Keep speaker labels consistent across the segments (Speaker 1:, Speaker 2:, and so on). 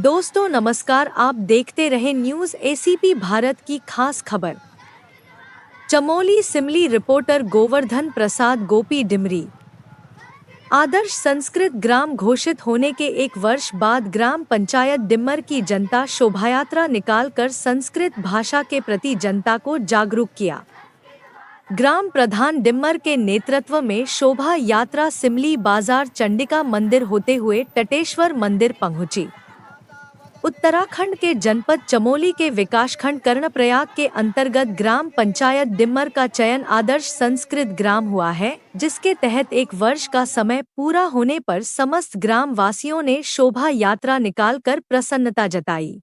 Speaker 1: दोस्तों नमस्कार, आप देखते रहे न्यूज़ एसीपी भारत की खास खबर। चमोली सिमली रिपोर्टर गोवर्धन प्रसाद गोपी डिमरी। आदर्श संस्कृत ग्राम घोषित होने के एक वर्ष बाद ग्राम पंचायत डिम्मर की जनता शोभायात्रा निकालकर संस्कृत भाषा के प्रति जनता को जागरूक किया। ग्राम प्रधान डिम्मर के नेतृत्व में शोभा यात्रा सिमली बाजार चंडिका मंदिर होते हुए टटेश्वर मंदिर पहुंची। उत्तराखंड के जनपद चमोली के विकासखंड कर्णप्रयाग के अंतर्गत ग्राम पंचायत डिम्मर का चयन आदर्श संस्कृत ग्राम हुआ है, जिसके तहत एक वर्ष का समय पूरा होने पर समस्त ग्राम वासियों ने शोभा यात्रा निकालकर प्रसन्नता जताई।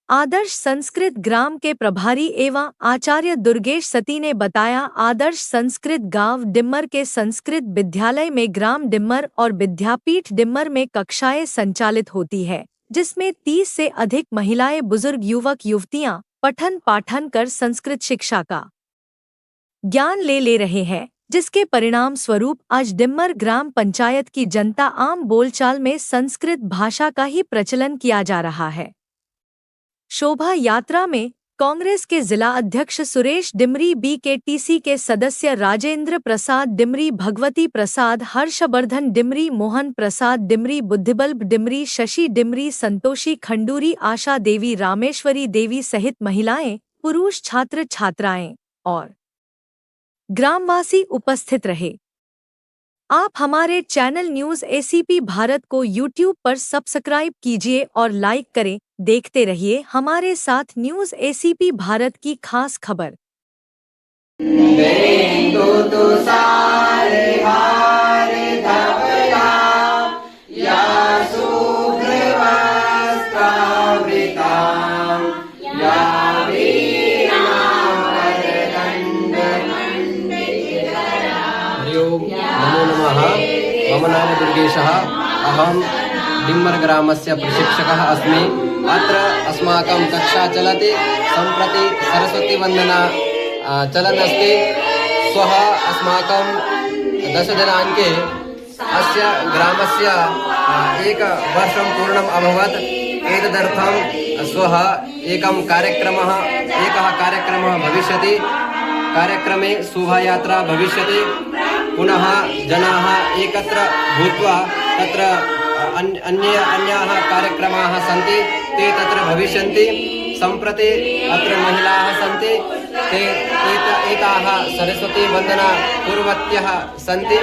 Speaker 1: आदर्श संस्कृत ग्राम के प्रभारी एवं आचार्य दुर्गेश सती ने बताया, आदर्श संस्कृत गांव डिम्मर के संस्कृत विद्यालय में ग्राम डिम्मर और विद्यापीठ डिम्मर में कक्षाएं संचालित होती है, जिसमें 30 से अधिक महिलाएं बुजुर्ग युवक युवतियां पठन पाठन कर संस्कृत शिक्षा का ज्ञान ले रहे हैं, जिसके परिणाम स्वरूप आज डिम्मर ग्राम पंचायत की जनता आम बोलचाल में संस्कृत भाषा का ही प्रचलन किया जा रहा है। शोभा यात्रा में कांग्रेस के जिला अध्यक्ष सुरेश डिमरी, बीकेटीसी के सदस्य राजेंद्र प्रसाद डिमरी, भगवती प्रसाद, हर्षवर्धन डिमरी, मोहन प्रसाद डिमरी, बुद्धिबल्ब डिमरी, शशि डिमरी, संतोषी खंडूरी, आशा देवी, रामेश्वरी देवी सहित महिलाएं, पुरुष, छात्र छात्राएं और ग्रामवासी उपस्थित रहे। आप हमारे चैनल न्यूज़ एसीपी भारत को यूट्यूब पर सब्सक्राइब कीजिए और लाइक करें। देखते रहिए हमारे साथ न्यूज़ एसीपी भारत की खास खबर।
Speaker 2: नमो नमः। मम नाम दुर्गेशः। अहं डिम्मर ग्रामस्य प्रशिक्षकः अस्मि। अत्र अस्माकं कक्षा चलति। सम्प्रति सरस्वती वन्दना चलन् अस्ति। श्वः अस्माकं 10 दिनाङ्के अस्य ग्रामस्य एकवर्षं पूर्णम् अभवत्। एतदर्थं श्वः एकः कार्यक्रमः भविष्यति। कार्यक्रमे शोभायात्रा भविष्यति। पुनः जनाः एकत्र भूत्वा तत्र अन्याः कार्यक्रमाः सन्ति, ते तत्र भविष्यन्ति। सम्प्रति अत्र महिलाः सन्ति, एताः सरस्वती वन्दना कुर्वत्यः सन्ति।